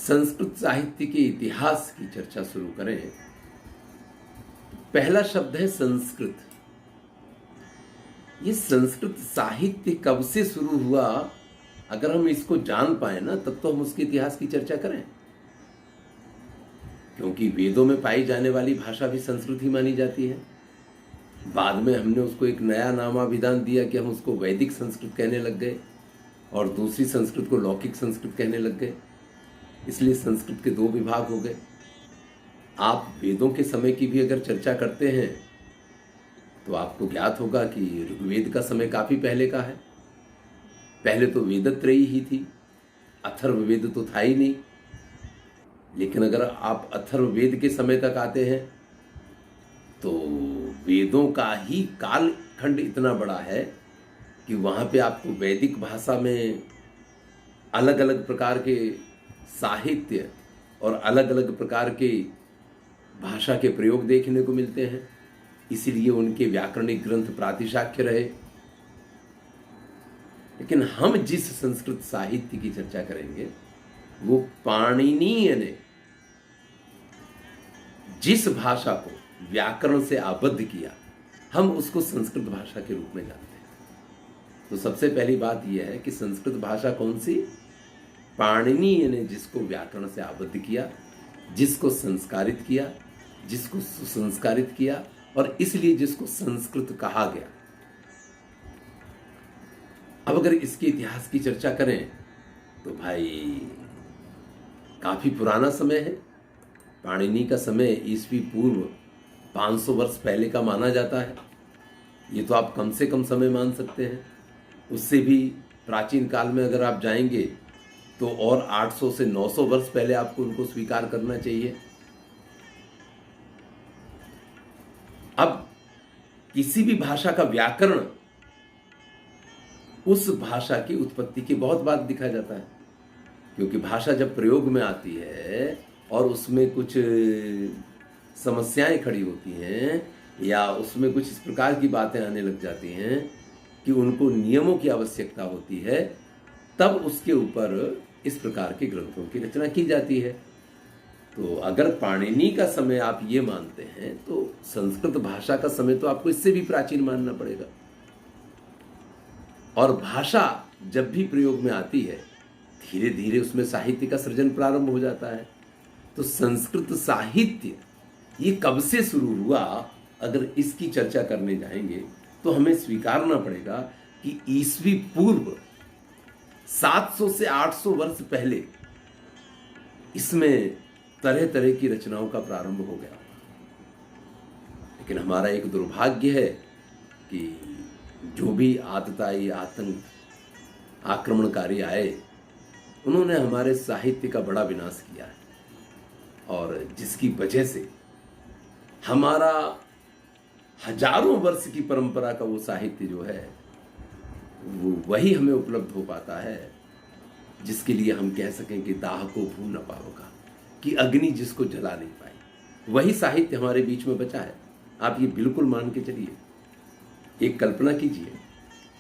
संस्कृत साहित्य के इतिहास की चर्चा शुरू करें। पहला शब्द है संस्कृत। ये संस्कृत साहित्य कब से शुरू हुआ, अगर हम इसको जान पाए ना, तब तो हम उसके इतिहास की चर्चा करें। क्योंकि वेदों में पाई जाने वाली भाषा भी संस्कृत ही मानी जाती है। बाद में हमने उसको एक नया नामाभिधान दिया कि हम उसको वैदिक संस्कृत कहने लग गए और दूसरी संस्कृत को लौकिक संस्कृत कहने लग गए। इसलिए संस्कृत के दो विभाग हो गए। आप वेदों के समय की भी अगर चर्चा करते हैं तो आपको ज्ञात होगा कि ऋग्वेद का समय काफी पहले का है। पहले तो वेदत्रयी ही थी, अथर्ववेद तो था ही नहीं। लेकिन अगर आप अथर्ववेद के समय तक आते हैं तो वेदों का ही कालखंड इतना बड़ा है कि वहां पे आपको वैदिक भाषा में अलग अलग प्रकार के साहित्य और अलग अलग प्रकार के भाषा के प्रयोग देखने को मिलते हैं। इसीलिए उनके व्याकरणिक ग्रंथ प्रातिशाख्य रहे। लेकिन हम जिस संस्कृत साहित्य की चर्चा करेंगे वो पाणिनीय ने जिस भाषा को व्याकरण से आबद्ध किया, हम उसको संस्कृत भाषा के रूप में जानते हैं। तो सबसे पहली बात यह है कि संस्कृत भाषा कौन सी? पाणिनीय ने जिसको व्याकरण से आबद्ध किया, जिसको संस्कारित किया, जिसको सुसंस्कारित किया, और इसलिए जिसको संस्कृत कहा गया। अब अगर इसके इतिहास की चर्चा करें तो भाई काफी पुराना समय है। पाणिनि का समय ईस्वी पूर्व 500 वर्ष पहले का माना जाता है। ये तो आप कम से कम समय मान सकते हैं। उससे भी प्राचीन काल में अगर आप जाएंगे तो और 800 से 900 वर्ष पहले आपको उनको स्वीकार करना चाहिए। अब किसी भी भाषा का व्याकरण उस भाषा की उत्पत्ति की बहुत बात दिखा जाता है। क्योंकि भाषा जब प्रयोग में आती है और उसमें कुछ समस्याएं खड़ी होती हैं या उसमें कुछ इस प्रकार की बातें आने लग जाती हैं कि उनको नियमों की आवश्यकता होती है, तब उसके ऊपर इस प्रकार के ग्रंथों की रचना की जाती है। तो अगर पाणिनि का समय आप ये मानते हैं तो संस्कृत भाषा का समय तो आपको इससे भी प्राचीन मानना पड़ेगा। और भाषा जब भी प्रयोग में आती है धीरे धीरे उसमें साहित्य का सृजन प्रारंभ हो जाता है। तो संस्कृत साहित्य ये कब से शुरू हुआ, अगर इसकी चर्चा करने जाएंगे तो हमें स्वीकारना पड़ेगा कि ईस्वी पूर्व 700 से 800 वर्ष पहले इसमें तरह तरह की रचनाओं का प्रारंभ हो गया। लेकिन हमारा एक दुर्भाग्य है कि जो भी आतताई आतंक आक्रमणकारी आए, उन्होंने हमारे साहित्य का बड़ा विनाश किया है। और जिसकी वजह से हमारा हजारों वर्ष की परंपरा का वो साहित्य जो है वो वही हमें उपलब्ध हो पाता है जिसके लिए हम कह सकें कि दाह को भू न पाओगा, कि अग्नि जिसको जला नहीं पाई, वही साहित्य हमारे बीच में बचा है। आप ये बिल्कुल मान के चलिए। एक कल्पना कीजिए,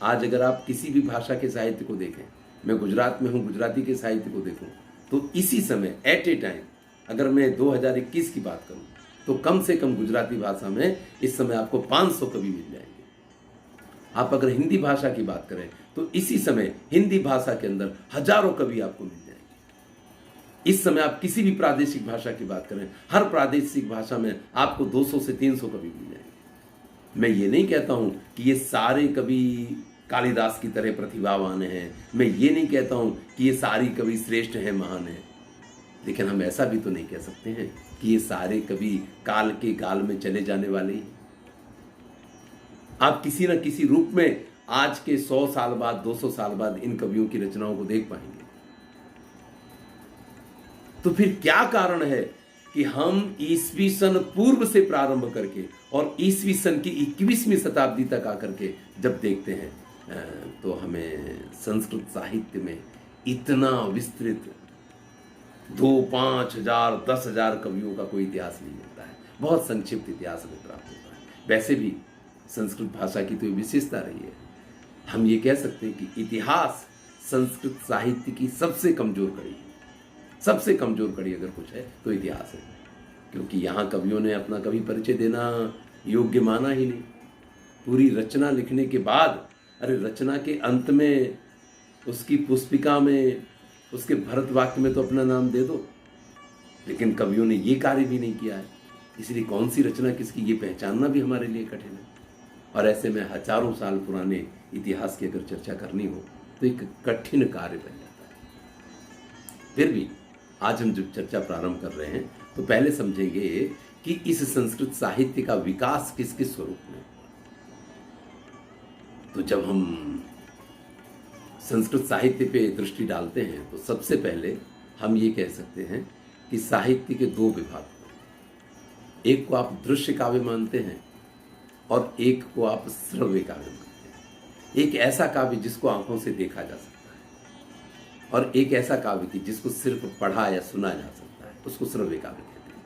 आज अगर आप किसी भी भाषा के साहित्य को देखें, मैं गुजरात में हूं, गुजराती के साहित्य को देखूं, तो इसी समय एट ए टाइम अगर मैं 2021 की बात करूं तो कम से कम गुजराती भाषा में इस समय आपको 500 कवि मिल जाएंगे। आप अगर हिंदी भाषा की बात करें तो इसी समय हिंदी भाषा के अंदर हजारों कवि आपको मिल जाएंगे। इस समय आप किसी भी प्रादेशिक भाषा की बात करें, हर प्रादेशिक भाषा में आपको 200 से 300 कवि मिल जाएंगे। मैं ये नहीं कहता हूं कि ये सारे कवि कालिदास की तरह प्रतिभावान हैं, मैं ये नहीं कहता हूं कि ये सारी कवि श्रेष्ठ हैं, महान हैं। लेकिन हम ऐसा भी तो नहीं कह सकते हैं कि ये सारे कवि काल के गाल में चले जाने वाले हैं। आप किसी न किसी रूप में आज के 100 साल बाद, 200 साल बाद इन कवियों की रचनाओं को देख पाएंगे। तो फिर क्या कारण है कि हम ईस्वी सन पूर्व से प्रारंभ करके और ईस्वी सन की 21वीं शताब्दी तक आकर के जब देखते हैं तो हमें संस्कृत साहित्य में इतना विस्तृत 2, 5 हजार 10 हजार कवियों का कोई इतिहास नहीं मिलता है। बहुत संक्षिप्त इतिहास हमें प्राप्त होता है। वैसे भी संस्कृत भाषा की तो विशेषता रही है। हम ये कह सकते हैं कि इतिहास संस्कृत साहित्य की सबसे कमजोर कड़ी है। सबसे कमजोर कड़ी अगर कुछ है तो इतिहास है, क्योंकि यहाँ कवियों ने अपना कवि परिचय देना योग्य माना ही नहीं। पूरी रचना लिखने के बाद, अरे रचना के अंत में उसकी पुस्तिका में, उसके भरत वाक्य में तो अपना नाम दे दो, लेकिन कवियों ने ये कार्य भी नहीं किया है। इसलिए कौन सी रचना किसकी ये पहचानना भी हमारे लिए कठिन है। और ऐसे में हजारों साल पुराने इतिहास की अगर चर्चा करनी हो तो एक कठिन कार्य बन जाता है। फिर भी आज हम जब चर्चा प्रारंभ कर रहे हैं तो पहले समझेंगे कि इस संस्कृत साहित्य का विकास किस किस स्वरूप में। तो जब हम संस्कृत साहित्य पे दृष्टि डालते हैं तो सबसे पहले हम ये कह सकते हैं कि साहित्य के दो विभाग, एक को आप दृश्य काव्य मानते हैं और एक को आप श्रव्य काव्य मानते हैं। एक ऐसा काव्य जिसको आंखों से देखा जा सकता है और एक ऐसा काव्य की जिसको सिर्फ पढ़ा या सुना जा सकता है, उसको श्रव्य काव्य कहते हैं।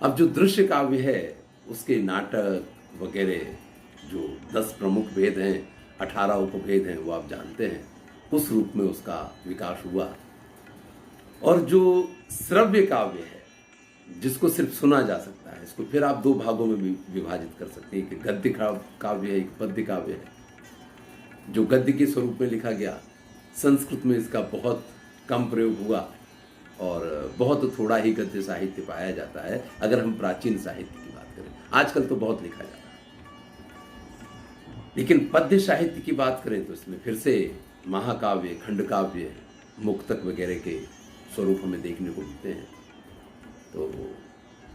अब जो दृश्य काव्य है उसके नाटक वगैरह जो 10 प्रमुख भेद हैं, 18 उपभेद हैं, वो आप जानते हैं, उस रूप में उसका विकास हुआ। और जो श्रव्य काव्य है जिसको सिर्फ सुना जा सकता है, इसको फिर आप दो भागों में विभाजित कर सकते हैं, एक गद्य काव्य है, एक पद्य काव्य है। जो गद्य के स्वरूप में लिखा गया, संस्कृत में इसका बहुत कम प्रयोग हुआ और बहुत थोड़ा ही गद्य साहित्य पाया जाता है अगर हम प्राचीन साहित्य की बात करें। आजकल तो बहुत लिखा जाता है, लेकिन पद्य साहित्य की बात करें तो इसमें फिर से महाकाव्य, खंड काव्य, मुक्तक वगैरह के स्वरूप हमें देखने को मिलते हैं। तो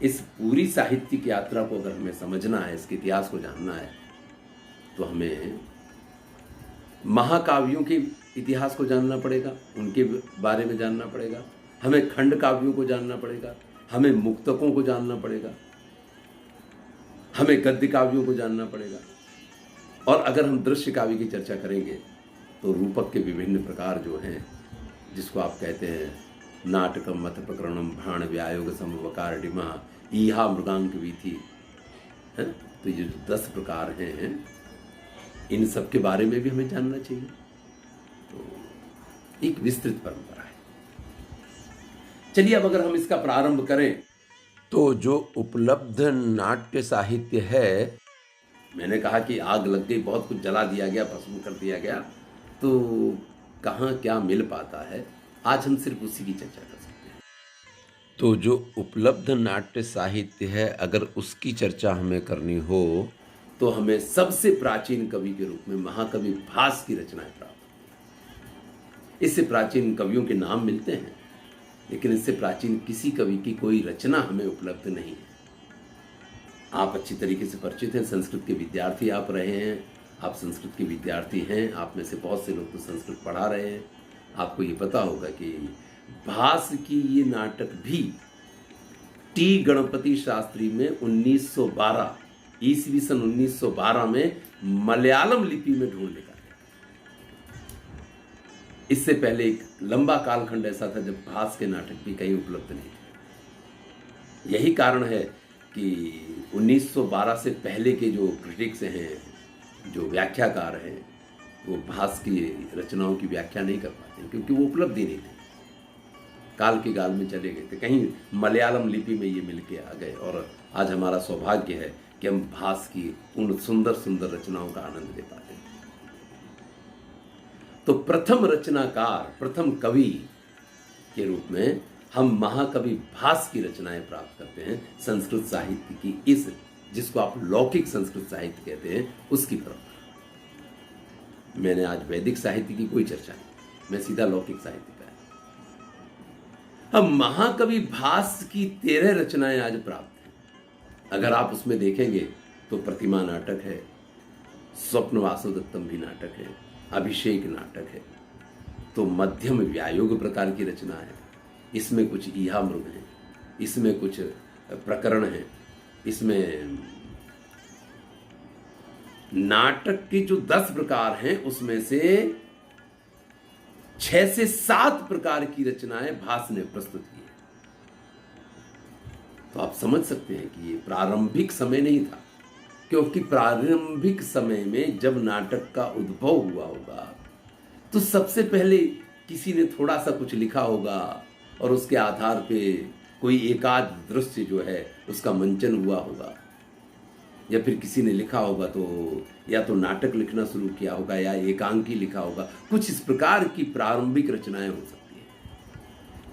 इस पूरी साहित्यिक यात्रा को अगर हमें समझना है, इसके इतिहास को जानना है, तो हमें महाकाव्यों के इतिहास को जानना पड़ेगा, उनके बारे में जानना पड़ेगा, हमें खंड काव्यों को जानना पड़ेगा, हमें मुक्तकों को जानना पड़ेगा, हमें गद्य काव्यों को जानना पड़ेगा। और अगर हम दृश्य काव्य की चर्चा करेंगे तो रूपक के विभिन्न प्रकार जो हैं, जिसको आप कहते हैं नाटकम मत प्रकरणम भाण व्यायोग समवकार डिमा ईहा मृगांक वीथी, तो ये जो 10 प्रकार हैं, इन सब के बारे में भी हमें जानना चाहिए। तो एक विस्तृत परंपरा है। चलिए अब अगर हम इसका प्रारंभ करें तो जो उपलब्ध नाट्य साहित्य है, मैंने कहा कि आग लग गई, बहुत कुछ जला दिया गया, भस्म कर दिया गया, तो कहाँ क्या मिल पाता है, आज हम सिर्फ उसी की चर्चा कर सकते हैं। तो जो उपलब्ध नाट्य साहित्य है, अगर उसकी चर्चा हमें करनी हो तो हमें सबसे प्राचीन कवि के रूप में महाकवि भास की रचनाएं प्राप्त होती। इससे प्राचीन कवियों के नाम मिलते हैं, लेकिन इससे प्राचीन किसी कवि की कोई रचना हमें उपलब्ध नहीं है। आप अच्छी तरीके से परिचित हैं, संस्कृत के विद्यार्थी आप रहे हैं, आप संस्कृत के विद्यार्थी हैं, आप में से बहुत से लोग तो संस्कृत पढ़ा रहे हैं। आपको ये पता होगा कि भास की ये नाटक भी टी गणपति शास्त्री में 1912 ईस्वी सन 1912 में मलयालम लिपि में ढूंढ निकाले। इससे पहले एक लंबा कालखंड ऐसा था जब भास के नाटक भी कहीं उपलब्ध नहीं थे। यही कारण है कि 1912 से पहले के जो क्रिटिक्स हैं, जो व्याख्याकार हैं, वो भास की रचनाओं की व्याख्या नहीं कर पाते, क्योंकि वो उपलब्ध ही नहीं थे, काल के गाल में चले गए थे, कहीं मलयालम लिपि में ये मिल के आ गए। और आज हमारा सौभाग्य है कि हम भास की उन सुंदर सुंदर रचनाओं का आनंद ले पाते हैं। तो प्रथम रचनाकार, प्रथम कवि के रूप में हम महाकवि भास की रचनाएं प्राप्त करते हैं संस्कृत साहित्य की, इस जिसको आप लौकिक संस्कृत साहित्य कहते हैं, उसकी परंपरा। मैंने आज वैदिक साहित्य की कोई चर्चा नहीं, मैं सीधा लौकिक साहित्य पे आया। अब महाकवि भास की 13 रचनाएं आज प्राप्त हैं। अगर आप उसमें देखेंगे तो प्रतिमा नाटक है, स्वप्न वासुदत्तम भी नाटक है, अभिषेक नाटक है, तो मध्यम व्यायोग प्रकार की रचना है। इसमें कुछ ईहा मृग है, इसमें कुछ प्रकरण है, इसमें नाटक के जो 10 प्रकार हैं उसमें से 6 से 7 प्रकार की रचनाएं भास ने प्रस्तुत की है। तो आप समझ सकते हैं कि ये प्रारंभिक समय नहीं था, क्योंकि प्रारंभिक समय में जब नाटक का उद्भव हुआ होगा तो सबसे पहले किसी ने थोड़ा सा कुछ लिखा होगा और उसके आधार पे कोई एकाध दृश्य जो है उसका मंचन हुआ होगा, या फिर किसी ने लिखा होगा तो या तो नाटक लिखना शुरू किया होगा या एकांकी लिखा होगा। कुछ इस प्रकार की प्रारंभिक रचनाएं हो सकती हैं,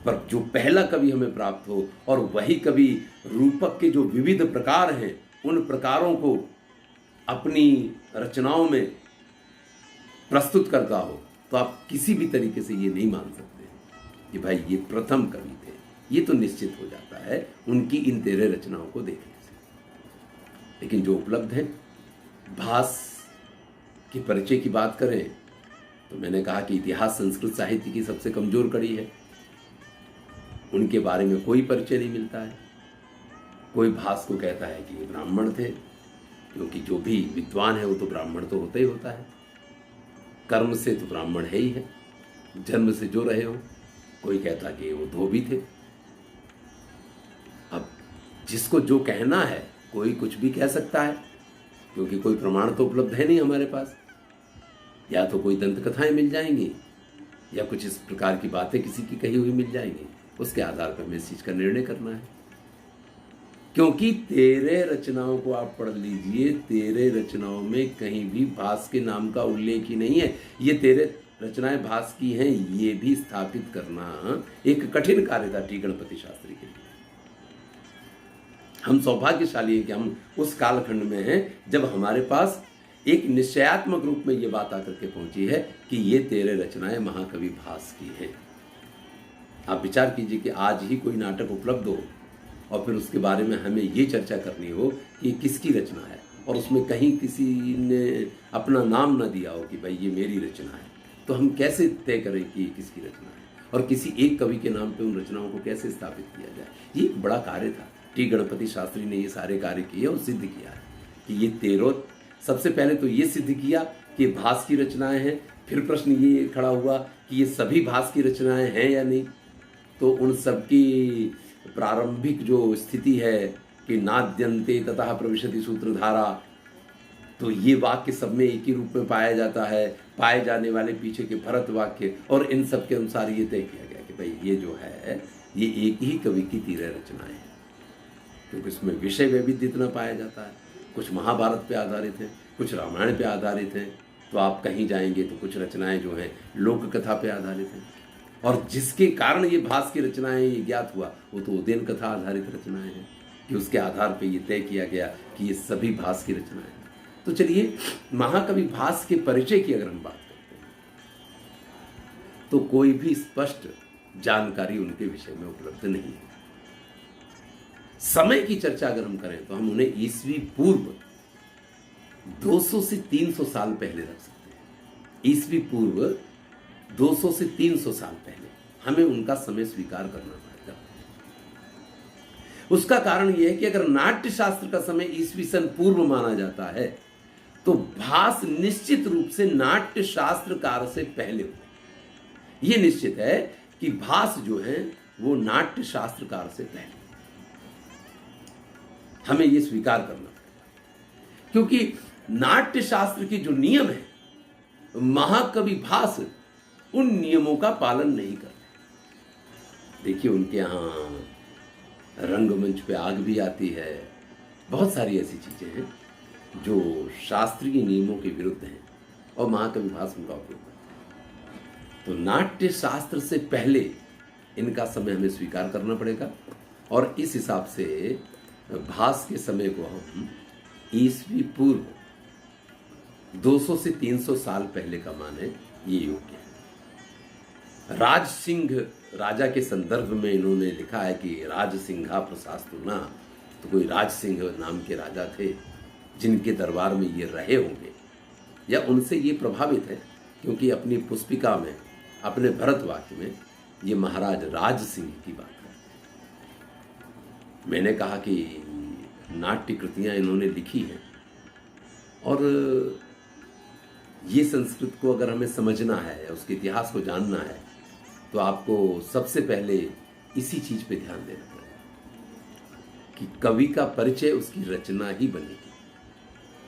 पर जो पहला कवि हमें प्राप्त हो और वही कवि रूपक के जो विविध प्रकार हैं उन प्रकारों को अपनी रचनाओं में प्रस्तुत करता हो, तो आप किसी भी तरीके से ये नहीं मान सकते कि भाई ये प्रथम कवि थे। ये तो निश्चित हो जाता है उनकी इन 13 रचनाओं को देखने से। लेकिन जो उपलब्ध है, भास के परिचय की बात करें तो मैंने कहा कि इतिहास संस्कृत साहित्य की सबसे कमजोर कड़ी है। उनके बारे में कोई परिचय नहीं मिलता है। कोई भास को कहता है कि ये ब्राह्मण थे, क्योंकि जो भी विद्वान है वो तो ब्राह्मण तो होता ही होता है, कर्म से तो ब्राह्मण है ही है, जन्म से जो रहे हो। कोई कहता कि वो धोबी थे। अब जिसको जो कहना है कोई कुछ भी कह सकता है, क्योंकि कोई प्रमाण तो उपलब्ध है नहीं हमारे पास। या तो कोई दंत कथाएं मिल जाएंगी या कुछ इस प्रकार की बातें किसी की कही हुई मिल जाएंगी, उसके आधार पर हमें इस चीज का निर्णय करना है। क्योंकि 13 रचनाओं को आप पढ़ लीजिए, 13 रचनाओं में कहीं भी भास के नाम का उल्लेख ही नहीं है। ये 13 रचनाएं भास की हैं, ये भी स्थापित करना एक कठिन कार्य था टी गणपति शास्त्री के लिए। हम सौभाग्यशाली हैं कि हम उस कालखंड में हैं जब हमारे पास एक निश्चयात्मक रूप में ये बात आकर के पहुंची है कि ये 13 रचनाएं महाकवि भास की हैं। आप विचार कीजिए कि आज ही कोई नाटक उपलब्ध हो और फिर उसके बारे में हमें ये चर्चा करनी हो कि किसकी रचना है, और उसमें कहीं किसी ने अपना नाम ना दिया हो कि भाई ये मेरी रचना है, तो हम कैसे तय करें कि ये किसकी रचना है, और किसी एक कवि के नाम पे उन रचनाओं को कैसे स्थापित किया जाए। ये एक बड़ा कार्य था। टी गणपति शास्त्री ने ये सारे कार्य किए और सिद्ध किया है कि ये 13, सबसे पहले तो ये सिद्ध किया कि भास की रचनाएं हैं। फिर प्रश्न ये खड़ा हुआ कि ये सभी भास की रचनाएं हैं या नहीं, तो उन सबकी प्रारंभिक जो स्थिति है कि नाद्यन्ते ततः प्रविशति सूत्रधारा, तो ये वाक्य सब में एक ही रूप में पाया जाता है, पाए जाने वाले पीछे के भरत वाक्य, और इन सब के अनुसार ये तय किया गया कि भाई ये जो है ये एक ही कवि की 13 रचनाएं हैं, क्योंकि इसमें विषय वैविध्य इतना पाया जाता है। कुछ महाभारत पे आधारित है, कुछ रामायण पे आधारित है, तो आप कहीं जाएंगे तो कुछ रचनाएं जो हैं लोक कथा पे आधारित हैं, और जिसके कारण ये भास की रचनाएं ये ज्ञात हुआ वो तो उदयन कथा आधारित रचनाएं हैं, कि उसके आधार पे ये तय किया गया कि ये सभी भास की रचनाएं हैं। तो चलिए, महाकवि भास के परिचय की अगर हम बात करते हैं तो कोई भी स्पष्ट जानकारी उनके विषय में उपलब्ध नहीं है। समय की चर्चा अगर हम करें तो हम उन्हें ईस्वी पूर्व 200 से 300 साल पहले रख सकते हैं। ईस्वी पूर्व 200 से 300 साल पहले हमें उनका समय स्वीकार करना पड़ेगा। उसका कारण यह है कि अगर नाट्य शास्त्र का समय ईस्वी सन पूर्व माना जाता है तो भास निश्चित रूप से नाट्य शास्त्र काल से पहले हुए। यह निश्चित है कि भास जो है वो नाट्य शास्त्र काल से पहले, हमें यह स्वीकार करना पड़ेगा, क्योंकि नाट्य शास्त्र के जो नियम है महाकवि भास उन नियमों का पालन नहीं करते। देखिए, उनके यहां रंगमंच पे आग भी आती है, बहुत सारी ऐसी चीजें हैं जो शास्त्रीय नियमों के विरुद्ध हैं और महाकवि भास उनका उपयोग करते हैं। तो नाट्य शास्त्र से पहले इनका समय हमें स्वीकार करना पड़ेगा, और इस हिसाब से भास के समय को हम ईस्वी पूर्व 200 से 300 साल पहले का माने ये योग्य है। राज सिंह राजा के संदर्भ में इन्होंने लिखा है कि राज सिंघा प्रशास्तु ना, तो कोई राज सिंह नाम के राजा थे जिनके दरबार में ये रहे होंगे, या उनसे ये प्रभावित है, क्योंकि अपनी पुस्तिका में, अपने भरत वाक्य में ये महाराज राज सिंह की बात है। मैंने कहा कि नाट्य कृतियां इन्होंने लिखी हैं, और ये संस्कृत को अगर हमें समझना है, उसके इतिहास को जानना है, तो आपको सबसे पहले इसी चीज पे ध्यान देना पड़ेगा कि कवि का परिचय उसकी रचना ही बनेगी।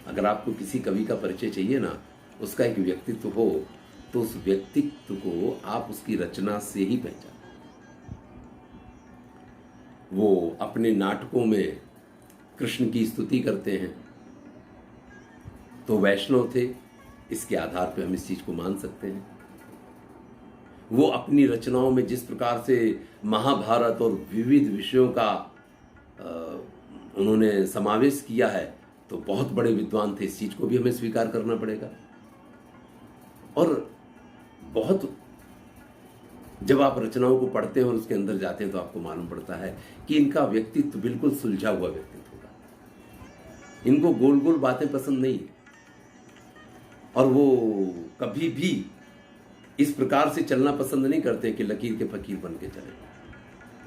अगर आपको किसी कवि का परिचय चाहिए ना, उसका एक व्यक्तित्व हो, तो उस व्यक्तित्व को आप उसकी रचना से ही पहचानें। वो अपने नाटकों में कृष्ण की स्तुति करते हैं, तो वैष्णव थे, इसके आधार पर हम इस चीज को मान सकते हैं। वो अपनी रचनाओं में जिस प्रकार से महाभारत और विविध विषयों का उन्होंने समावेश किया है, तो बहुत बड़े विद्वान थे, इस चीज को भी हमें स्वीकार करना पड़ेगा। और बहुत जब आप रचनाओं को पढ़ते हैं और उसके अंदर जाते हैं तो आपको मालूम पड़ता है कि इनका व्यक्तित्व बिल्कुल सुलझा हुआ व्यक्तित्व होगा। इनको गोल गोल बातें पसंद नहीं है और वो कभी भी इस प्रकार से चलना पसंद नहीं करते कि लकीर के फकीर बन के चले।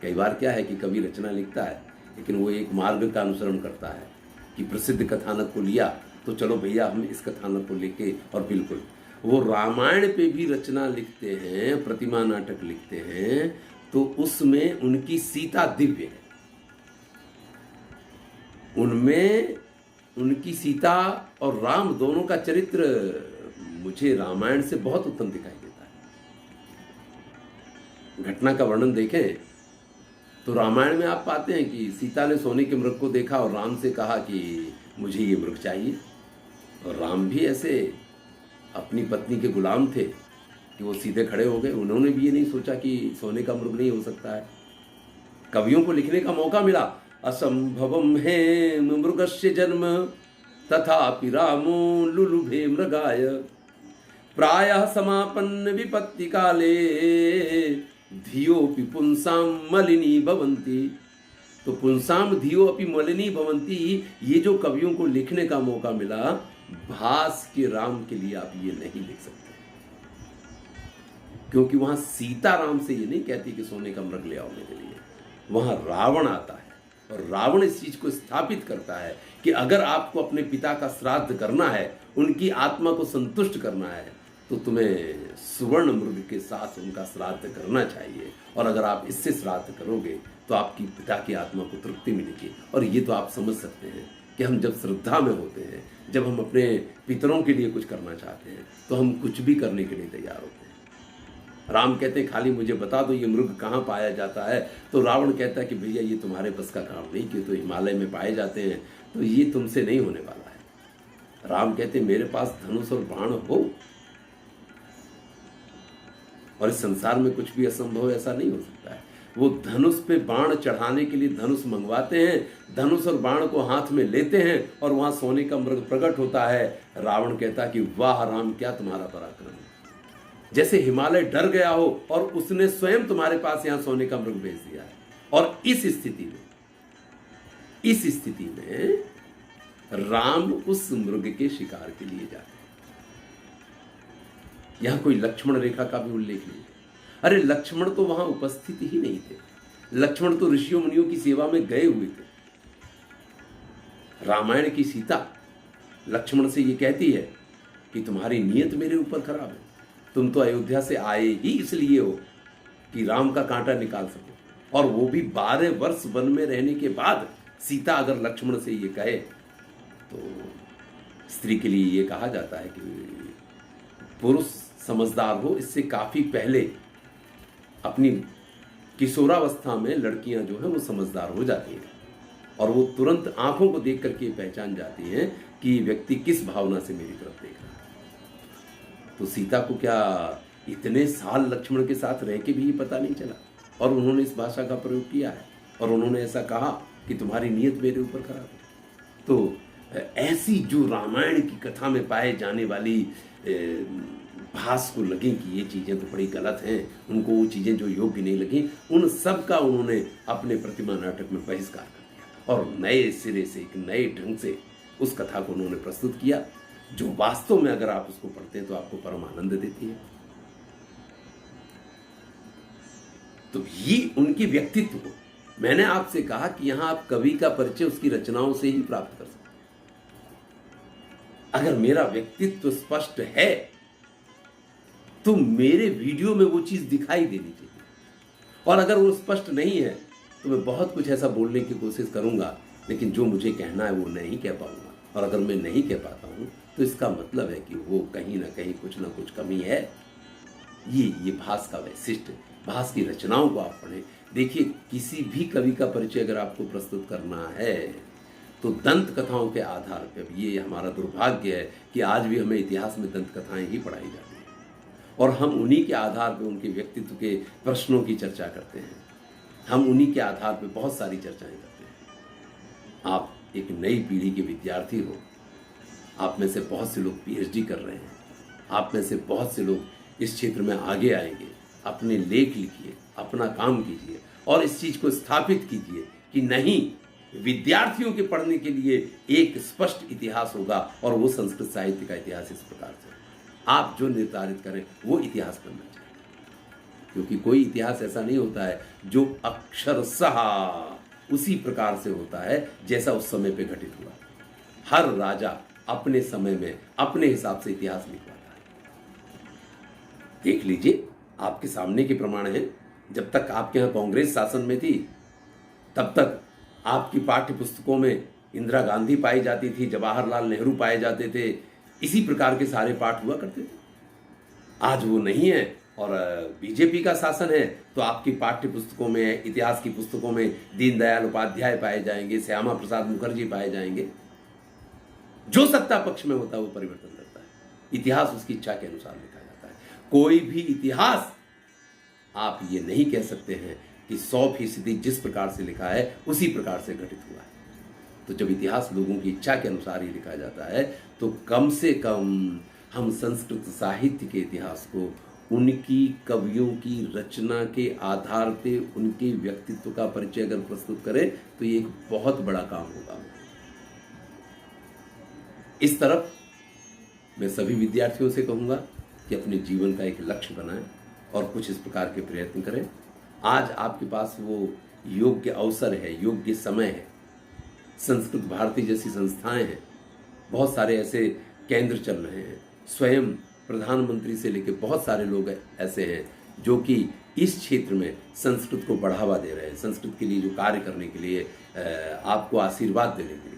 कई बार क्या है कि कवि रचना लिखता है लेकिन वो एक मार्ग का अनुसरण करता है कि प्रसिद्ध कथानक को लिया तो चलो भैया हम इस कथानक को लेके, और बिल्कुल वो रामायण पे भी रचना लिखते हैं, प्रतिमा नाटक लिखते हैं, तो उसमें उनकी सीता दिव्य है, उनमें उनकी सीता और राम दोनों का चरित्र मुझे रामायण से बहुत उत्तम दिखाई देता है। घटना का वर्णन देखें तो रामायण में आप पाते हैं कि सीता ने सोने के मृग को देखा और राम से कहा कि मुझे ये मृग चाहिए, और राम भी ऐसे अपनी पत्नी के गुलाम थे कि वो सीधे खड़े हो गए। उन्होंने भी ये नहीं सोचा कि सोने का मृग नहीं हो सकता है। कवियों को लिखने का मौका मिला, असंभवम है मृगस्य जन्म तथापि रामो लुलुभे मृगाय, प्रायः समापन्न विपत्ति काले धियोपि पुंसाम मलिनी भवन्ति। तो पुंसाम धियो अपि मलिनी भवन्ति, ये जो कवियों को लिखने का मौका मिला, भास के राम के लिए आप ये नहीं लिख सकते, क्योंकि वहां सीता राम से ये नहीं कहती कि सोने का मृग ले आओ मेरे लिए। वहां रावण आता है और रावण इस चीज को स्थापित करता है कि अगर आपको अपने पिता का श्राद्ध करना है, उनकी आत्मा को संतुष्ट करना है, तो तुम्हें सुवर्ण मृग के साथ उनका श्राद्ध करना चाहिए, और अगर आप इससे श्राद्ध करोगे तो आपकी पिता की आत्मा को तृप्ति मिलेगी। और ये तो आप समझ सकते हैं कि हम जब श्रद्धा में होते हैं, जब हम अपने पितरों के लिए कुछ करना चाहते हैं, तो हम कुछ भी करने के लिए तैयार होते हैं। राम कहते हैं खाली मुझे बता दो ये मृग कहाँ पाया जाता है, तो रावण कहता है कि भैया ये तुम्हारे बस का काम नहीं, कि तो हिमालय में पाए जाते हैं, तो ये तुमसे नहीं होने वाला है। राम कहते मेरे पास धनुष और बाण हो, और इस संसार में कुछ भी असंभव ऐसा नहीं हो सकता है। वो धनुष पे बाण चढ़ाने के लिए धनुष मंगवाते हैं, धनुष और बाण को हाथ में लेते हैं, और वहां सोने का मृग प्रकट होता है। रावण कहता कि वाह राम, क्या तुम्हारा पराक्रम है, जैसे हिमालय डर गया हो और उसने स्वयं तुम्हारे पास यहां सोने का मृग भेज दिया है। और इस स्थिति में राम उस मृग के शिकार के लिए जाते हैं। यहां कोई लक्ष्मण रेखा का भी उल्लेख नहीं है। अरे लक्ष्मण तो वहां उपस्थित ही नहीं थे, लक्ष्मण तो ऋषियों मुनियों की सेवा में गए हुए थे। रामायण की सीता लक्ष्मण से ये कहती है कि तुम्हारी नीयत मेरे ऊपर खराब है, तुम तो अयोध्या से आए ही इसलिए हो कि राम का कांटा निकाल सको, और वो भी 12 वर्ष वन में रहने के बाद सीता अगर लक्ष्मण से ये कहे, तो स्त्री के लिए ये कहा जाता है कि पुरुष समझदार हो, इससे काफी पहले अपनी किशोरावस्था में लड़कियां जो है वो समझदार हो जाती हैं, और वो तुरंत आंखों को देख करके पहचान जाती हैं कि व्यक्ति किस भावना से मेरी तरफ देख रहा है। तो सीता को क्या इतने साल लक्ष्मण के साथ रह के भी ये पता नहीं चला, और उन्होंने इस भाषा का प्रयोग किया है, और उन्होंने ऐसा कहा कि तुम्हारी नीयत मेरे ऊपर खराब है। तो ऐसी जो रामायण की कथा में पाए जाने वाली भास को लगे कि ये चीजें तो बड़ी गलत हैं, उनको वो चीजें जो योग्य नहीं लगी, उन सब का उन्होंने अपने प्रतिमा नाटक में बहिष्कार कर दिया, और नए सिरे से एक नए ढंग से उस कथा को उन्होंने प्रस्तुत किया, जो वास्तव में अगर आप उसको पढ़ते हैं तो आपको परम आनंद देती है। तो ये उनके व्यक्तित्व को मैंने आपसे कहा कि यहां आप कवि का परिचय उसकी रचनाओं से ही प्राप्त कर सकते। अगर मेरा व्यक्तित्व स्पष्ट है तो मेरे वीडियो में वो चीज दिखाई देनी चाहिए, और अगर वो स्पष्ट नहीं है तो मैं बहुत कुछ ऐसा बोलने की कोशिश करूंगा, लेकिन जो मुझे कहना है वो नहीं कह पाऊंगा। और अगर मैं नहीं कह पाता हूं तो इसका मतलब है कि वो कहीं ना कहीं कुछ ना कुछ कमी है। ये भास का वैशिष्ट्य, भास की रचनाओं को आप पढ़ें, देखिए, किसी भी कवि का परिचय अगर आपको प्रस्तुत करना है तो दंत कथाओं के आधार पर, ये हमारा दुर्भाग्य है कि आज भी हमें इतिहास में दंत कथाएं ही पढ़ाई जाती हैं और हम उन्हीं के आधार पर उनके व्यक्तित्व के प्रश्नों की चर्चा करते हैं। हम उन्हीं के आधार पर बहुत सारी चर्चाएं करते हैं। आप एक नई पीढ़ी के विद्यार्थी हो, आप में से बहुत से लोग पीएचडी कर रहे हैं, आप में से बहुत से लोग इस क्षेत्र में आगे आएंगे। अपने लेख लिखिए, अपना काम कीजिए और इस चीज को स्थापित कीजिए कि नहीं, विद्यार्थियों के पढ़ने के लिए एक स्पष्ट इतिहास होगा और वो संस्कृत साहित्य का इतिहास इस प्रकार से। आप जो निर्धारित करें वो इतिहास बनना चाहिए, क्योंकि कोई इतिहास ऐसा नहीं होता है जो अक्षरशः उसी प्रकार से होता है जैसा उस समय पे घटित हुआ। हर राजा अपने समय में अपने हिसाब से इतिहास लिखवाता है। देख लीजिए, आपके सामने के प्रमाण है। जब तक आपके यहाँ कांग्रेस शासन में थी तब तक आपकी पाठ्य पुस्तकों में इंदिरा गांधी पाई जाती थी, जवाहरलाल नेहरू पाए जाते थे, इसी प्रकार के सारे पाठ हुआ करते थे। आज वो नहीं है और बीजेपी का शासन है तो आपकी पाठ्य पुस्तकों में, इतिहास की पुस्तकों में दीनदयाल उपाध्याय पाए जाएंगे, श्यामा प्रसाद मुखर्जी पाए जाएंगे। जो सत्ता पक्ष में होता है वो परिवर्तन करता है। इतिहास उसकी इच्छा के अनुसार लिखा जाता है। कोई भी इतिहास आप ये नहीं कह सकते हैं कि 100% जिस प्रकार से लिखा है उसी प्रकार से घटित हुआ है। तो जब इतिहास लोगों की इच्छा के अनुसार ही लिखा जाता है तो कम से कम हम संस्कृत साहित्य के इतिहास को उनकी कवियों की रचना के आधार पे उनके व्यक्तित्व का परिचय अगर प्रस्तुत करें तो ये एक बहुत बड़ा काम होगा। इस तरफ मैं सभी विद्यार्थियों से कहूंगा कि अपने जीवन का एक लक्ष्य बनाएं और कुछ इस प्रकार के प्रयत्न करें। आज आपके पास वो योग्य अवसर है, योग्य समय है। संस्कृत भारती जैसी संस्थाएं हैं, बहुत सारे ऐसे केंद्र चल रहे हैं। स्वयं प्रधानमंत्री से लेकर बहुत सारे लोग ऐसे हैं जो कि इस क्षेत्र में संस्कृत को बढ़ावा दे रहे हैं, संस्कृत के लिए जो कार्य करने के लिए आपको आशीर्वाद देने के लिए।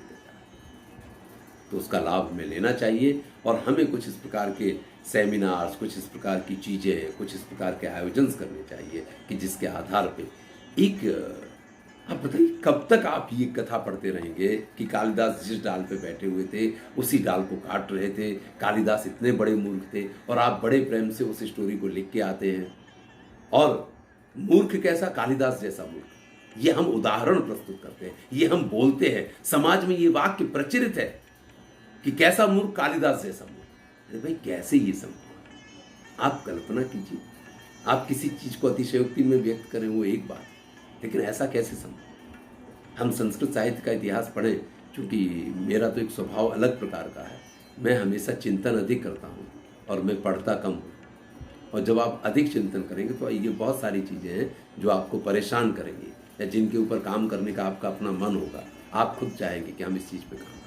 तो उसका लाभ हमें लेना चाहिए और हमें कुछ इस प्रकार के सेमिनार्स, कुछ इस प्रकार की चीज़ें, कुछ इस प्रकार के आयोजन करने चाहिए कि जिसके आधार पे एक, आप बताइए कब तक आप ये कथा पढ़ते रहेंगे कि कालिदास जिस डाल पे बैठे हुए थे उसी डाल को काट रहे थे। कालिदास इतने बड़े मूर्ख थे और आप बड़े प्रेम से उस स्टोरी को लिख के आते हैं। और मूर्ख कैसा? कालिदास जैसा मूर्ख। ये हम उदाहरण प्रस्तुत करते हैं, ये हम बोलते हैं, समाज में ये वाक्य प्रचलित है कि कैसा मूर्ख? कालिदास जैसा मूर्ख। अरे भाई, कैसे ये संभव? आप कल्पना कीजिए, आप किसी चीज को अतिशयोक्ति में व्यक्त करें वो एक बात, लेकिन ऐसा कैसे संभव? हम संस्कृत साहित्य का इतिहास पढ़ें, क्योंकि मेरा तो एक स्वभाव अलग प्रकार का है। मैं हमेशा चिंतन अधिक करता हूँ और मैं पढ़ता कम हूँ। और जब आप अधिक चिंतन करेंगे तो ये बहुत सारी चीज़ें हैं जो आपको परेशान करेंगी या जिनके ऊपर काम करने का आपका अपना मन होगा। आप खुद चाहेंगे कि हम इस चीज़ पे काम करें।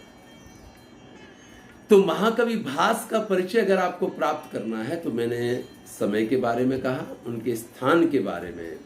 तो महाकवि भास का परिचय अगर आपको प्राप्त करना है तो मैंने समय के बारे में कहा, उनके स्थान के बारे में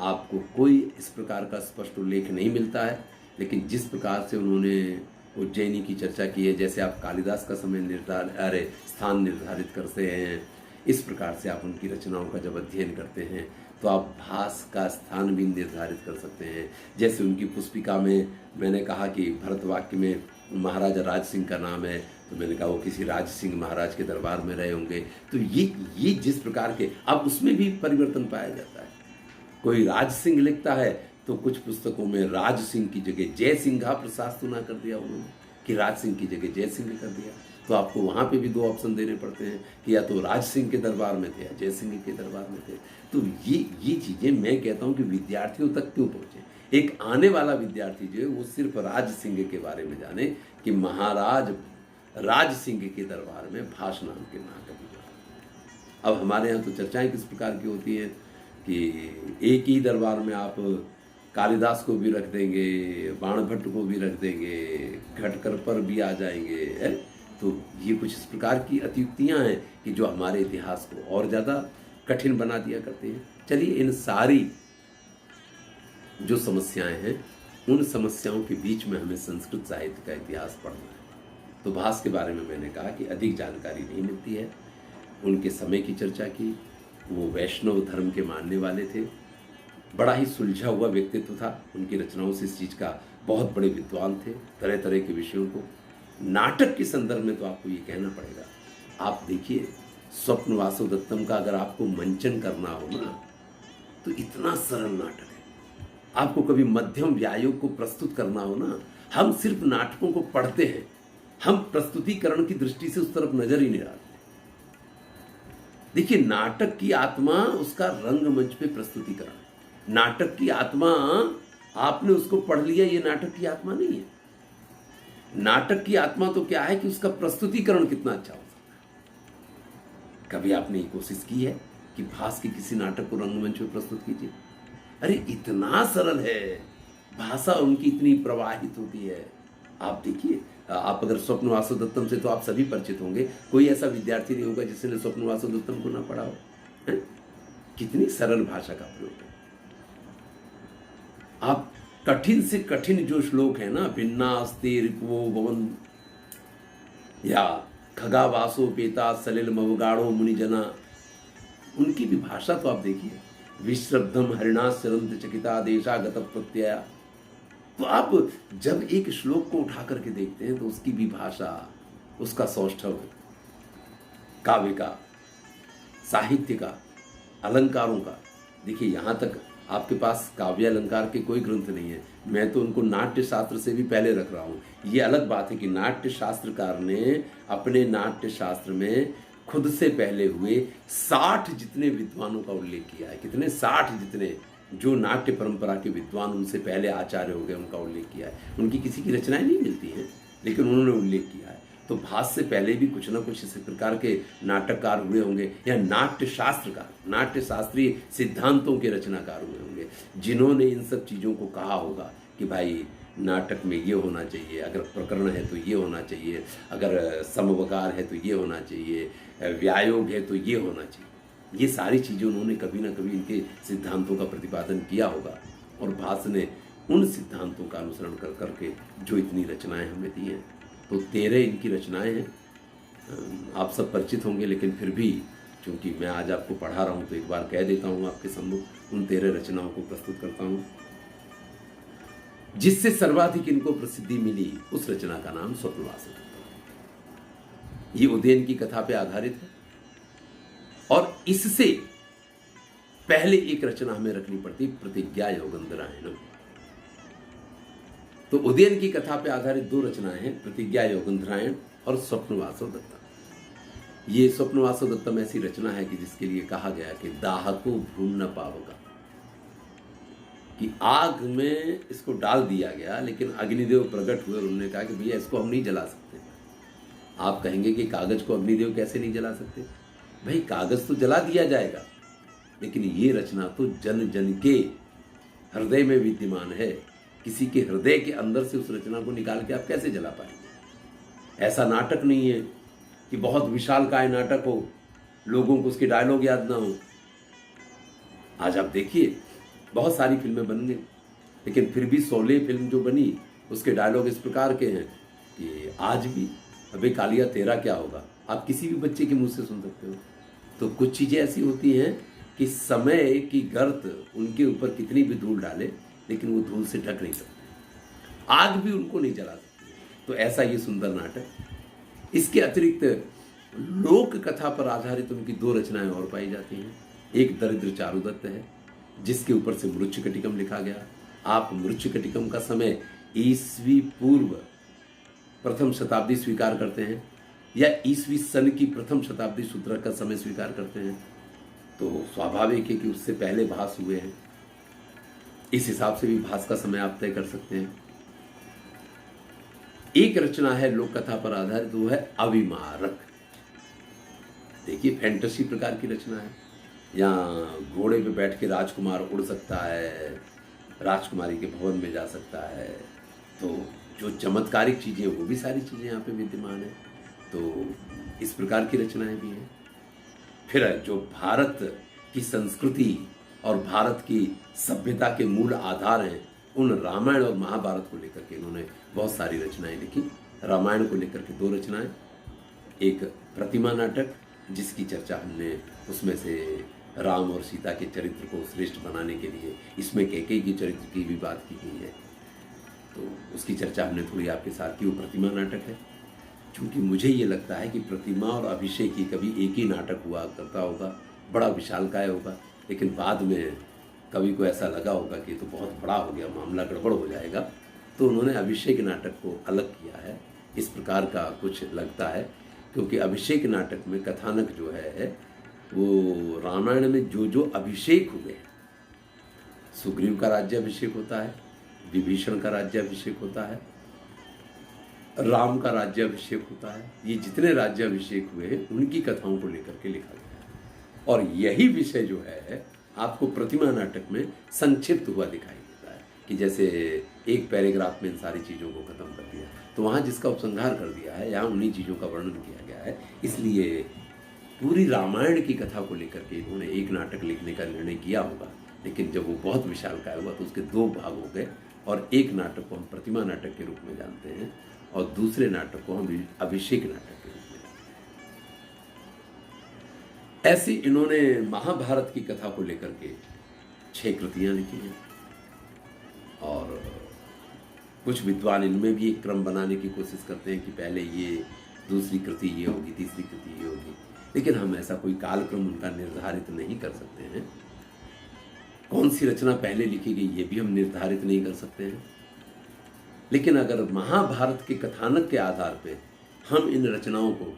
आपको कोई इस प्रकार का स्पष्ट उल्लेख नहीं मिलता है, लेकिन जिस प्रकार से उन्होंने उज्जैनी की चर्चा की है, जैसे आप कालिदास का स्थान निर्धारित करते हैं, इस प्रकार से आप उनकी रचनाओं का जब अध्ययन करते हैं तो आप भास का स्थान भी निर्धारित कर सकते हैं। जैसे उनकी पुस्तिका में मैंने कहा कि भरतवाक्य में महाराजा राज सिंह का नाम है, तो मैंने कहा वो किसी राज सिंह महाराज के दरबार में रहे होंगे। तो ये जिस प्रकार के, अब उसमें भी परिवर्तन पाया जाता है। कोई राज सिंह लिखता है तो कुछ पुस्तकों में राज सिंह की जगह जय सिंघा प्रशासना कर दिया उन्होंने, कि राज सिंह की जगह जय सिंह कर दिया। तो आपको वहाँ पे भी 2 ऑप्शन देने पड़ते हैं कि या तो राज सिंह के दरबार में थे या जय सिंह के दरबार में थे। तो ये चीज़ें मैं कहता हूँ कि विद्यार्थियों तक क्यों पहुँचे। एक आने वाला विद्यार्थी जो है वो सिर्फ राज सिंह के बारे में जाने कि महाराज राज सिंह के दरबार में भास नाम के महाकवि। अब हमारे यहाँ तो चर्चाएं किस प्रकार की होती हैं कि एक ही दरबार में आप कालिदास को भी रख देंगे, बाणभट्ट को भी रख देंगे, घटकर पर भी आ जाएंगे है? तो ये कुछ इस प्रकार की अतियुक्तियां हैं कि जो हमारे इतिहास को और ज़्यादा कठिन बना दिया करते हैं। चलिए, इन सारी जो समस्याएं हैं उन समस्याओं के बीच में हमें संस्कृत साहित्य का इतिहास पढ़ना है। तो भास के बारे में मैंने कहा कि अधिक जानकारी नहीं मिलती है। उनके समय की चर्चा की, वो वैष्णव धर्म के मानने वाले थे बड़ा ही सुलझा हुआ व्यक्तित्व था। उनकी रचनाओं से इस चीज़ का बहुत बड़े विद्वान थे, तरह तरह के विषयों को। नाटक के संदर्भ में तो आपको ये कहना पड़ेगा, आप देखिए स्वप्न वासुदत्तम का अगर आपको मंचन करना हो ना, तो इतना सरल नाटक है। आपको कभी मध्यम व्यायोग को प्रस्तुत करना हो ना, हम सिर्फ नाटकों को पढ़ते हैं, हम प्रस्तुतिकरण की दृष्टि से उस तरफ नजर ही नहीं डालते। देखिए, नाटक की आत्मा उसका रंगमंच पे प्रस्तुतिकरण है। नाटक की आत्मा, आपने उसको पढ़ लिया, ये नाटक की आत्मा नहीं है। नाटक की आत्मा तो क्या है कि उसका प्रस्तुतिकरण कितना अच्छा हो सकता है। कभी आपने ये कोशिश की है कि भास के किसी नाटक को रंगमंच में प्रस्तुत कीजिए? अरे इतना सरल है, भाषा उनकी इतनी प्रवाहित होती है। आप देखिए, आप अगर स्वप्न वासुदत्तम से तो आप सभी परिचित होंगे, कोई ऐसा विद्यार्थी नहीं होगा जिसने स्वप्न वासुदत्तम को ना पढ़ा हो, है? कितनी सरल भाषा का प्रयोग है। आप कठिन से कठिन जो श्लोक है ना, भिन्नास्ते रिपुवो भवन, या खगा वासो पेता सलिल मवगाड़ो मुनिजना, उनकी भी भाषा तो आप देखिए, विश्रब्धम हरिणा सरंत चकिता देशागत प्रत्यय। तो आप जब एक श्लोक को उठा करके देखते हैं तो उसकी भी भाषा, उसका सौष्ठव, काव्य का, साहित्य का, अलंकारों का, देखिए यहां तक आपके पास काव्य अलंकार के कोई ग्रंथ नहीं है। मैं तो उनको नाट्य शास्त्र से भी पहले रख रहा हूं। ये अलग बात है कि नाट्य शास्त्रकार ने अपने नाट्य शास्त्र में खुद से पहले हुए 60 जितने विद्वानों का उल्लेख किया है। कितने? 60 जितने, जो नाट्य परंपरा के विद्वान उनसे पहले आचार्य हो गए, उनका उल्लेख किया है। उनकी किसी की रचनाएं नहीं मिलती हैं, लेकिन उन्होंने उल्लेख किया है। तो भास से पहले भी कुछ ना कुछ इस प्रकार के नाटककार हुए होंगे, या नाट्य शास्त्रकार, नाट्य शास्त्रीय सिद्धांतों के रचनाकार हुए होंगे, जिन्होंने इन सब चीज़ों को कहा होगा कि भाई नाटक में ये होना चाहिए, अगर प्रकरण है तो ये होना चाहिए, अगर समवकार है तो ये होना चाहिए, व्यायोग है तो ये होना चाहिए। ये सारी चीज़ें उन्होंने कभी ना कभी इनके सिद्धांतों का प्रतिपादन किया होगा, और भास ने उन सिद्धांतों का अनुसरण कर करके जो इतनी रचनाएं हमें दी हैं। तो 13 इनकी रचनाएं हैं, आप सब परिचित होंगे, लेकिन फिर भी चूंकि मैं आज आपको पढ़ा रहा हूं तो एक बार कह देता हूं आपके सम्मुख, उन 13 रचनाओं को प्रस्तुत करता हूं। जिससे सर्वाधिक इनको प्रसिद्धि मिली, उस रचना का नाम स्वप्न वासुदत्तम। ये उदयन की कथा पे आधारित है, और इससे पहले एक रचना हमें रखनी पड़ती, प्रतिज्ञा योगंधरायणम। तो उदयन की कथा पे आधारित 2 रचनाएं हैं, प्रतिज्ञा योगंधरायण और स्वप्न वासुदत्तम। ये स्वप्न वासुदत्तम ऐसी रचना है कि जिसके लिए कहा गया कि दाहको भ्रूण न पावका, कि आग में इसको डाल दिया गया, लेकिन अग्निदेव प्रकट हुए और उन्होंने कहा कि भैया इसको हम नहीं जला सकते। आप कहेंगे कि कागज को अग्निदेव कैसे नहीं जला सकते? भाई कागज तो जला दिया जाएगा, लेकिन ये रचना तो जन जन के हृदय में विद्यमान है। किसी के हृदय के अंदर से उस रचना को निकाल के आप कैसे जला पाएंगे? ऐसा नाटक नहीं है कि बहुत विशालकाय नाटक हो, लोगों को उसके डायलॉग याद ना हो। आज आप देखिए, बहुत सारी फिल्में बन गई, लेकिन फिर भी 16 फिल्म जो बनी उसके डायलॉग इस प्रकार के हैं कि आज भी, अबे कालिया तेरा क्या होगा, आप किसी भी बच्चे के मुंह से सुन सकते हो। तो कुछ चीजें ऐसी होती हैं कि समय की गर्त उनके ऊपर कितनी भी धूल डाले, लेकिन वो धूल से ढक नहीं सकते, आग भी उनको नहीं जला सकती। तो ऐसा ये सुंदर नाटक। इसके अतिरिक्त लोक कथा पर आधारित उनकी 2 रचनाएं और पाई जाती हैं। एक दरिद्र चारुदत्त है, जिसके ऊपर से मृच्छकटिकम लिखा गया। आप मृच्छकटिकम का समय ईस्वी पूर्व प्रथम शताब्दी स्वीकार करते हैं, या ईस्वी सन की प्रथम शताब्दी शूद्रक का समय स्वीकार करते हैं, तो स्वाभाविक है कि उससे पहले भास हुए हैं। इस हिसाब से भी भास का समय आप तय कर सकते हैं। एक रचना है लोक कथा पर आधारित, वो है अविमारक। देखिए, फैंटेसी प्रकार की रचना है। यहाँ घोड़े पे बैठ के राजकुमार उड़ सकता है, राजकुमारी के भवन में जा सकता है, तो जो चमत्कारिक चीजें वो भी सारी चीजें यहाँ पे विद्यमान है। तो इस प्रकार की रचनाएं भी हैं। फिर जो भारत की संस्कृति और भारत की सभ्यता के मूल आधार हैं, उन रामायण और महाभारत को लेकर के इन्होंने बहुत सारी रचनाएं लिखी। रामायण को लेकर के 2 रचनाएं, एक प्रतिमा नाटक जिसकी चर्चा हमने उसमें से राम और सीता के चरित्र को श्रेष्ठ बनाने के लिए इसमें कैकेयी के चरित्र की भी बात की गई है। तो उसकी चर्चा हमने थोड़ी आपके साथ की। वो प्रतिमा नाटक है। क्योंकि मुझे ये लगता है कि प्रतिमा और अभिषेक ही कभी एक ही नाटक हुआ करता होगा, बड़ा विशालकाय होगा, लेकिन बाद में कवि को ऐसा लगा होगा कि तो बहुत बड़ा हो गया, मामला गड़बड़ हो जाएगा, तो उन्होंने अभिषेक नाटक को अलग किया है। इस प्रकार का कुछ लगता है, क्योंकि अभिषेक नाटक में कथानक जो है वो रामायण में जो जो अभिषेक हुए, सुग्रीव का राज्याभिषेक होता है, विभीषण का राज्याभिषेक होता है, राम का राज्याभिषेक होता है, ये जितने राज्याभिषेक हुए उनकी कथाओं को लेकर के लिखा गया है। और यही विषय जो है आपको प्रतिमा नाटक में संक्षिप्त हुआ दिखाई देता है कि जैसे एक पैराग्राफ में इन सारी चीज़ों को खत्म कर दिया, तो वहाँ जिसका उपसंहार कर दिया है यहाँ उन्हीं चीज़ों का वर्णन किया गया है। इसलिए पूरी रामायण की कथा को लेकर के इन्होंने एक नाटक लिखने का निर्णय किया होगा, लेकिन जब वो बहुत विशालकाय हुआ तो उसके दो भाग हो गए, और एक नाटक को हम प्रतिमा नाटक के रूप में जानते हैं और दूसरे नाटक को हम अभिषेक नाटक के रूप में जानते हैं। ऐसी इन्होंने महाभारत की कथा को लेकर के 6 कृतियां लिखी हैं, और कुछ विद्वान इनमें भी एक क्रम बनाने की कोशिश करते हैं कि पहले ये, दूसरी कृति ये होगी, तीसरी कृति ये होगी, लेकिन हम ऐसा कोई कालक्रम उनका निर्धारित नहीं कर सकते हैं। कौन सी रचना पहले लिखी गई ये भी हम निर्धारित नहीं कर सकते हैं। लेकिन अगर महाभारत के कथानक के आधार पे हम इन रचनाओं को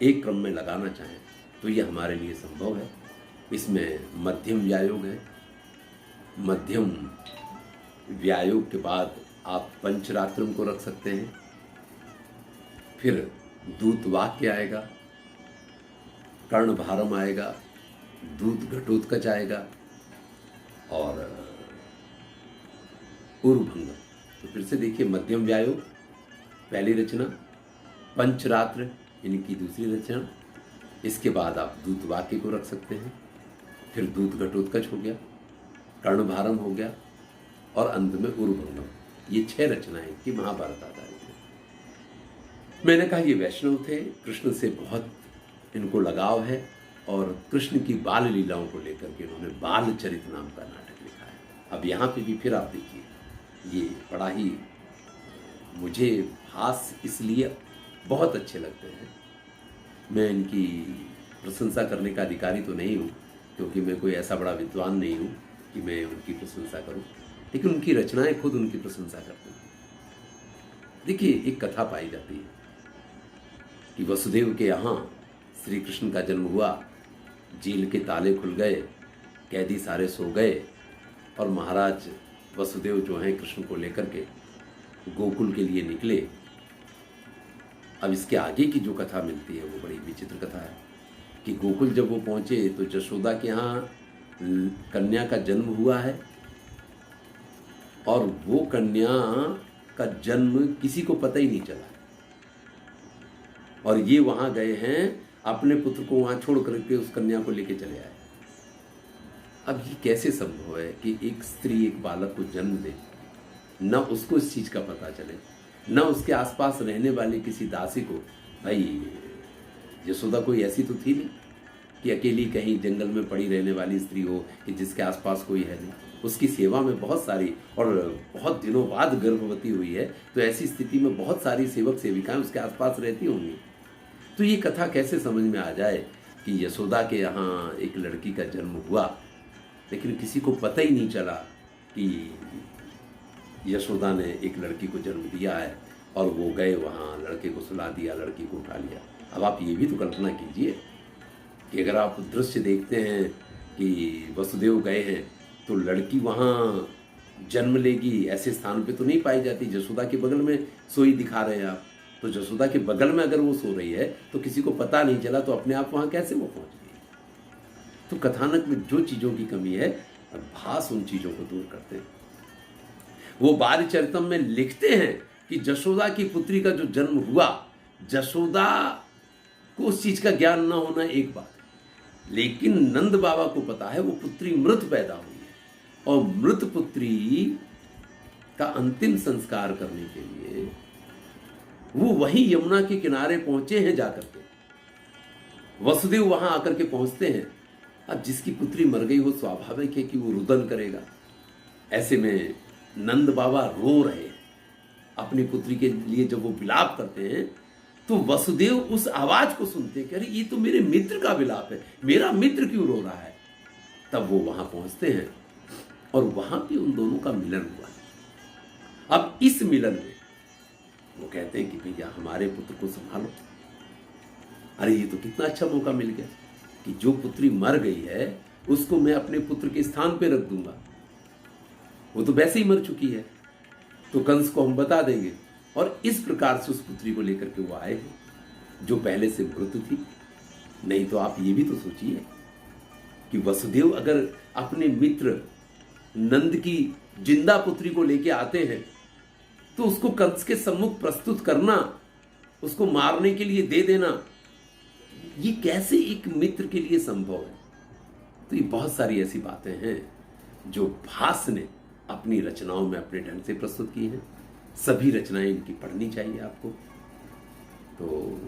एक क्रम में लगाना चाहें तो ये हमारे लिए संभव है। इसमें मध्यम व्यायोग है। मध्यम व्यायोग के बाद आप पंचरात्रम को रख सकते हैं, फिर दूत वाक्य आएगा, कर्णभारम आएगा, दूत घटोत्कच आएगा और उरुभंगम। तो फिर से देखिए, मध्यम व्यायोग पहली रचना, पंचरात्र इनकी दूसरी रचना, इसके बाद आप दूत वाक्य को रख सकते हैं, फिर दूत घटोत्कच हो गया, कर्णभारम हो गया और अंत में उरुभंगम। ये 6 रचनाएं की महाभारत आधारित है। मैंने कहा ये वैष्णव थे, कृष्ण से बहुत इनको लगाव है और कृष्ण की बाल लीलाओं को लेकर के इन्होंने बाल चरित नाम का नाटक लिखा है। अब यहाँ पे भी फिर आप देखिए, ये बड़ा ही मुझे भास इसलिए बहुत अच्छे लगते हैं। मैं इनकी प्रशंसा करने का अधिकारी तो नहीं हूँ, क्योंकि मैं कोई ऐसा बड़ा विद्वान नहीं हूँ कि मैं उनकी प्रशंसा करूँ, लेकिन उनकी रचनाएं खुद उनकी प्रशंसा करती हैं। देखिए, एक कथा पाई जाती है कि वसुदेव के यहाँ श्री कृष्ण का जन्म हुआ, जेल के ताले खुल गए, कैदी सारे सो गए और महाराज वसुदेव जो हैं कृष्ण को लेकर के गोकुल के लिए निकले। अब इसके आगे की जो कथा मिलती है वो बड़ी विचित्र कथा है कि गोकुल जब वो पहुंचे तो जशोदा के यहाँ कन्या का जन्म हुआ है और वो कन्या का जन्म किसी को पता ही नहीं चला, और ये वहां गए हैं अपने पुत्र को वहां छोड़ करके उस कन्या को लेके चले आए। अब ये कैसे संभव है कि एक स्त्री एक बालक को जन्म दे, न उसको इस चीज का पता चले, न उसके आसपास रहने वाले किसी दासी को। भाई यशोदा कोई ऐसी तो थी नहीं कि अकेली कहीं जंगल में पड़ी रहने वाली स्त्री हो कि जिसके आसपास कोई है नहीं। उसकी सेवा में बहुत सारी, और बहुत दिनों बाद गर्भवती हुई है, तो ऐसी स्थिति में बहुत सारी सेवक सेविकाएं उसके आसपास रहती होंगी। तो ये कथा कैसे समझ में आ जाए कि यशोदा के यहाँ एक लड़की का जन्म हुआ, लेकिन किसी को पता ही नहीं चला कि यशोदा ने एक लड़की को जन्म दिया है, और वो गए वहाँ, लड़के को सुला दिया, लड़की को उठा लिया। अब आप ये भी तो कल्पना कीजिए कि अगर आप दृश्य देखते हैं कि वसुदेव गए हैं तो लड़की वहाँ जन्म लेगी, ऐसे स्थान पे तो नहीं पाई जाती। जसोदा के बगल में सोई दिखा रहे हैं आप, तो जसोदा के बगल में अगर वो सो रही है तो किसी को पता नहीं चला, तो अपने आप वहाँ कैसे वो पहुँच गई। तो कथानक में जो चीज़ों की कमी है, भास उन चीज़ों को दूर करते हैं। वो बालचरितम में लिखते हैं कि जशोदा की पुत्री का जो जन्म हुआ, जशोदा को उस चीज का ज्ञान न होना एक बात है, लेकिन नंद बाबा को पता है वो पुत्री मृत पैदा हुई है, और मृत पुत्री का अंतिम संस्कार करने के लिए वो वही यमुना के किनारे पहुंचे हैं। जाकर के वसुदेव वहां आकर के पहुंचते हैं अब जिसकी पुत्री मर गई वो स्वाभाविक है कि वो रुदन करेगा। ऐसे में नंद बाबा रो रहे हैं अपनी पुत्री के लिए। जब वो विलाप करते हैं तो वसुदेव उस आवाज को सुनते हैं कि अरे ये तो मेरे मित्र का विलाप है, मेरा मित्र क्यों रो रहा है। तब वो वहां पहुंचते हैं और वहां पे उन दोनों का मिलन हुआ। अब इस मिलन में वो कहते हैं कि भैया हमारे पुत्र को संभालो। अरे ये तो कितना अच्छा मौका मिल गया कि जो पुत्री मर गई है उसको मैं अपने पुत्र के स्थान पे रख दूंगा, वो तो वैसे ही मर चुकी है, तो कंस को हम बता देंगे। और इस प्रकार से उस पुत्री को लेकर के वो आए हैं जो पहले से मृत थी। नहीं तो आप ये भी तो सोचिए कि वसुदेव अगर अपने मित्र नंद की जिंदा पुत्री को लेके आते हैं तो उसको कंस के सम्मुख प्रस्तुत करना, उसको मारने के लिए दे देना, ये कैसे एक मित्र के लिए संभव है। तो ये बहुत सारी ऐसी बातें हैं जो भास ने अपनी रचनाओं में अपने ढंग से प्रस्तुत की हैं। सभी रचनाएं इनकी पढ़नी चाहिए आपको। तो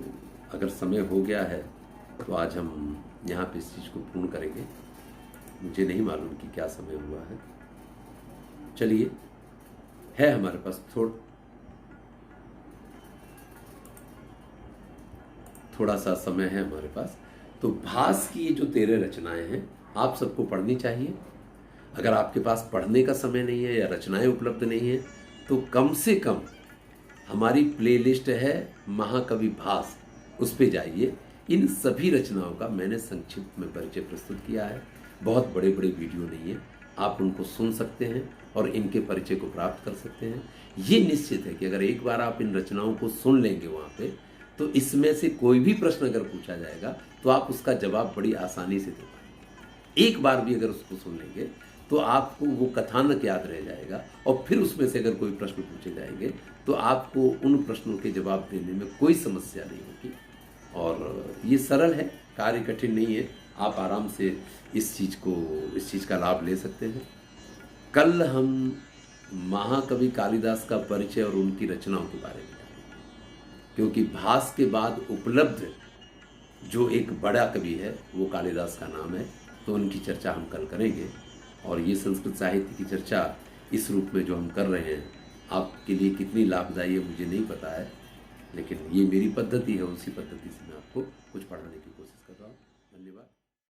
अगर समय हो गया है तो आज हम यहाँ पे इस चीज़ को पूर्ण करेंगे। मुझे नहीं मालूम कि क्या समय हुआ है। चलिए, है हमारे पास थोड़ा सा समय है हमारे पास। तो भास की ये जो 13 रचनाएं हैं आप सबको पढ़नी चाहिए। अगर आपके पास पढ़ने का समय नहीं है या रचनाएं उपलब्ध नहीं है तो कम से कम हमारी प्लेलिस्ट है महाकवि भास, उस पे जाइए। इन सभी रचनाओं का मैंने संक्षिप्त में परिचय प्रस्तुत किया है। बहुत बड़े बड़े वीडियो नहीं है, आप उनको सुन सकते हैं और इनके परिचय को प्राप्त कर सकते हैं। ये निश्चित है कि अगर एक बार आप इन रचनाओं को सुन लेंगे वहाँ पे, तो इसमें से कोई भी प्रश्न अगर पूछा जाएगा तो आप उसका जवाब बड़ी आसानी से दे पाएंगे। एक बार भी अगर उसको सुन लेंगे तो आपको वो कथानक याद रह जाएगा और फिर उसमें से अगर कोई प्रश्न पूछे जाएंगे तो आपको उन प्रश्नों के जवाब देने में कोई समस्या नहीं होगी। और ये सरल है, कार्य कठिन नहीं है। आप आराम से इस चीज़ का लाभ ले सकते हैं। कल हम महाकवि कालिदास का परिचय और उनकी रचनाओं के बारे में जानेंगे, क्योंकि भास के बाद उपलब्ध जो एक बड़ा कवि है वो कालिदास का नाम है। तो उनकी चर्चा हम कल करेंगे। और ये संस्कृत साहित्य की चर्चा इस रूप में जो हम कर रहे हैं आपके लिए कितनी लाभदायी है मुझे नहीं पता है, लेकिन ये मेरी पद्धति है, उसी पद्धति से मैं आपको कुछ पढ़ाने की कोशिश कर रहा हूँ। धन्यवाद।